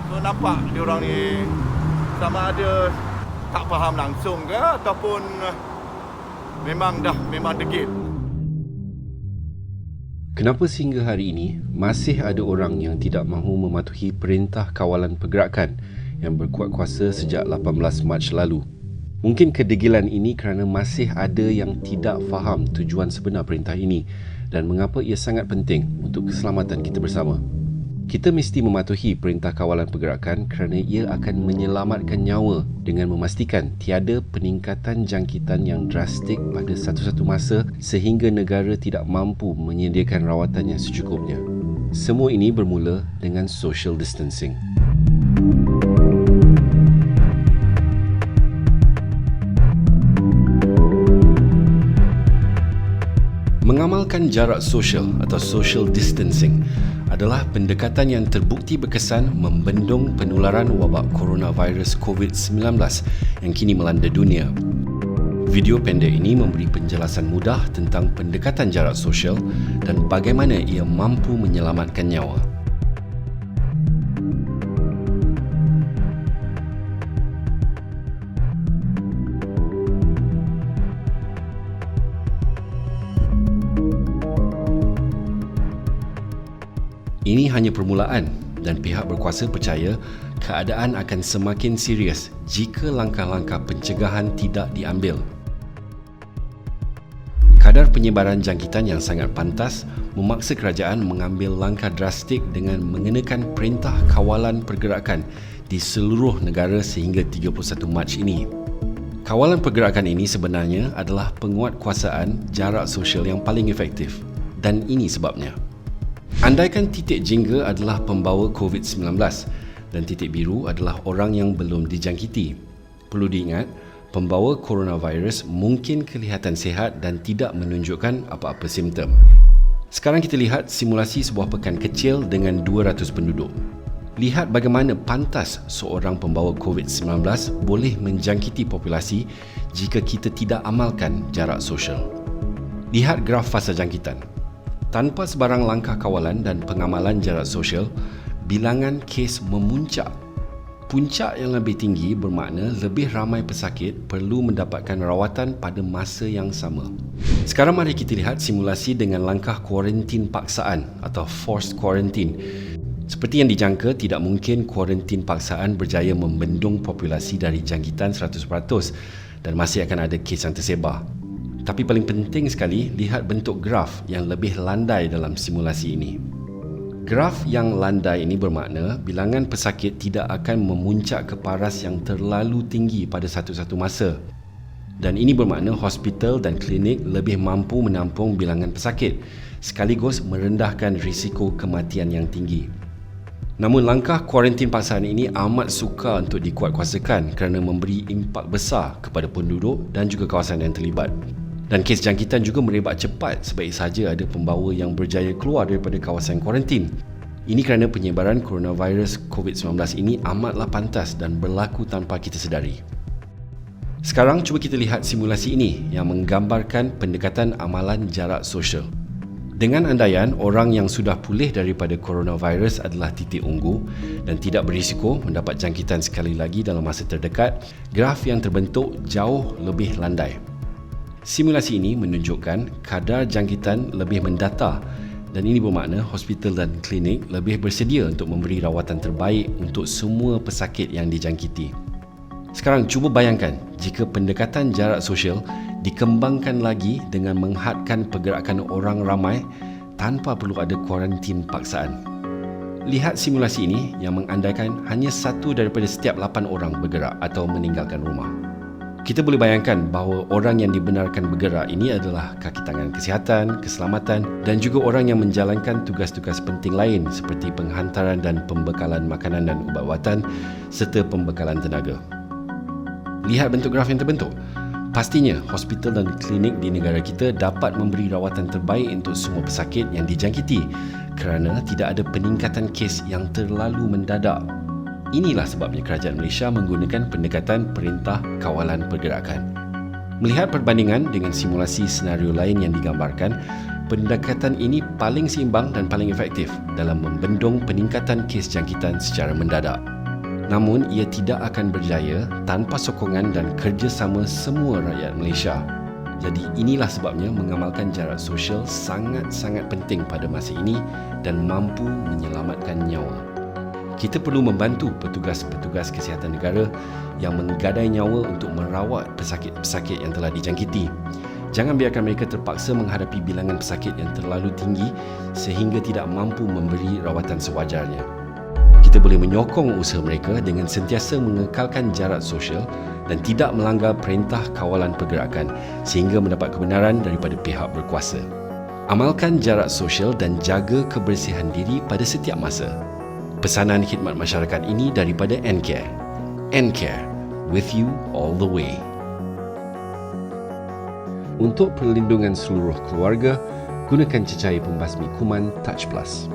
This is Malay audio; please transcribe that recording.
So nampak diorang ni sama ada tak faham langsung ke ataupun memang degil. Kenapa sehingga hari ini masih ada orang yang tidak mahu mematuhi perintah kawalan pergerakan yang berkuat kuasa sejak 18 Mac lalu? Mungkin kedegilan ini kerana masih ada yang tidak faham tujuan sebenar perintah ini dan mengapa ia sangat penting untuk keselamatan kita bersama. Kita mesti mematuhi perintah kawalan pergerakan kerana ia akan menyelamatkan nyawa dengan memastikan tiada peningkatan jangkitan yang drastik pada satu-satu masa sehingga negara tidak mampu menyediakan rawatan yang secukupnya. Semua ini bermula dengan social distancing. Mengamalkan jarak sosial atau social distancing adalah pendekatan yang terbukti berkesan membendung penularan wabak coronavirus COVID-19 yang kini melanda dunia. Video pendek ini memberi penjelasan mudah tentang pendekatan jarak sosial dan bagaimana ia mampu menyelamatkan nyawa. Ini hanya permulaan dan pihak berkuasa percaya keadaan akan semakin serius jika langkah-langkah pencegahan tidak diambil. Kadar penyebaran jangkitan yang sangat pantas memaksa kerajaan mengambil langkah drastik dengan mengenakan perintah kawalan pergerakan di seluruh negara sehingga 31 Mac ini. Kawalan pergerakan ini sebenarnya adalah penguatkuasaan jarak sosial yang paling efektif dan ini sebabnya. Andaikan titik jingga adalah pembawa COVID-19 dan titik biru adalah orang yang belum dijangkiti. Perlu diingat, pembawa coronavirus mungkin kelihatan sihat dan tidak menunjukkan apa-apa simptom. Sekarang kita lihat simulasi sebuah pekan kecil dengan 200 penduduk. Lihat bagaimana pantas seorang pembawa COVID-19 boleh menjangkiti populasi jika kita tidak amalkan jarak sosial. Lihat graf fasa jangkitan. Tanpa sebarang langkah kawalan dan pengamalan jarak sosial, bilangan kes memuncak. Puncak yang lebih tinggi bermakna lebih ramai pesakit perlu mendapatkan rawatan pada masa yang sama. Sekarang mari kita lihat simulasi dengan langkah kuarantin paksaan atau forced quarantine. Seperti yang dijangka, tidak mungkin kuarantin paksaan berjaya membendung populasi dari jangkitan 100% dan masih akan ada kes yang tersebar. Tapi paling penting sekali, lihat bentuk graf yang lebih landai dalam simulasi ini. Graf yang landai ini bermakna bilangan pesakit tidak akan memuncak ke paras yang terlalu tinggi pada satu-satu masa. Dan ini bermakna hospital dan klinik lebih mampu menampung bilangan pesakit, sekaligus merendahkan risiko kematian yang tinggi. Namun langkah kuarantin paksaan ini amat sukar untuk dikuatkuasakan kerana memberi impak besar kepada penduduk dan juga kawasan yang terlibat. Dan kes jangkitan juga merebak cepat sebaik saja ada pembawa yang berjaya keluar daripada kawasan kuarantin. Ini kerana penyebaran coronavirus COVID-19 ini amatlah pantas dan berlaku tanpa kita sedari. Sekarang cuba kita lihat simulasi ini yang menggambarkan pendekatan amalan jarak sosial. Dengan andaian orang yang sudah pulih daripada coronavirus adalah titik ungu dan tidak berisiko mendapat jangkitan sekali lagi dalam masa terdekat, graf yang terbentuk jauh lebih landai. Simulasi ini menunjukkan kadar jangkitan lebih mendata dan ini bermakna hospital dan klinik lebih bersedia untuk memberi rawatan terbaik untuk semua pesakit yang dijangkiti. Sekarang cuba bayangkan jika pendekatan jarak sosial dikembangkan lagi dengan menghadkan pergerakan orang ramai tanpa perlu ada kuarantin paksaan. Lihat simulasi ini yang mengandaikan hanya satu daripada setiap 8 orang bergerak atau meninggalkan rumah. Kita boleh bayangkan bahawa orang yang dibenarkan bergerak ini adalah kaki tangan kesihatan, keselamatan dan juga orang yang menjalankan tugas-tugas penting lain seperti penghantaran dan pembekalan makanan dan ubat-ubatan serta pembekalan tenaga. Lihat bentuk graf yang terbentuk. Pastinya, hospital dan klinik di negara kita dapat memberi rawatan terbaik untuk semua pesakit yang dijangkiti kerana tidak ada peningkatan kes yang terlalu mendadak. Inilah sebabnya kerajaan Malaysia menggunakan pendekatan perintah kawalan pergerakan. Melihat perbandingan dengan simulasi senario lain yang digambarkan, pendekatan ini paling seimbang dan paling efektif dalam membendung peningkatan kes jangkitan secara mendadak. Namun, ia tidak akan berjaya tanpa sokongan dan kerjasama semua rakyat Malaysia. Jadi inilah sebabnya mengamalkan jarak sosial sangat-sangat penting pada masa ini dan mampu menyelamatkan nyawa. Kita perlu membantu petugas-petugas kesihatan negara yang menggadai nyawa untuk merawat pesakit-pesakit yang telah dijangkiti. Jangan biarkan mereka terpaksa menghadapi bilangan pesakit yang terlalu tinggi sehingga tidak mampu memberi rawatan sewajarnya. Kita boleh menyokong usaha mereka dengan sentiasa mengekalkan jarak sosial dan tidak melanggar perintah kawalan pergerakan sehingga mendapat kebenaran daripada pihak berkuasa. Amalkan jarak sosial dan jaga kebersihan diri pada setiap masa. Pesanan khidmat masyarakat ini daripada N-Care. N-Care, with you all the way. Untuk perlindungan seluruh keluarga, gunakan cecair pembasmi kuman Touch Plus.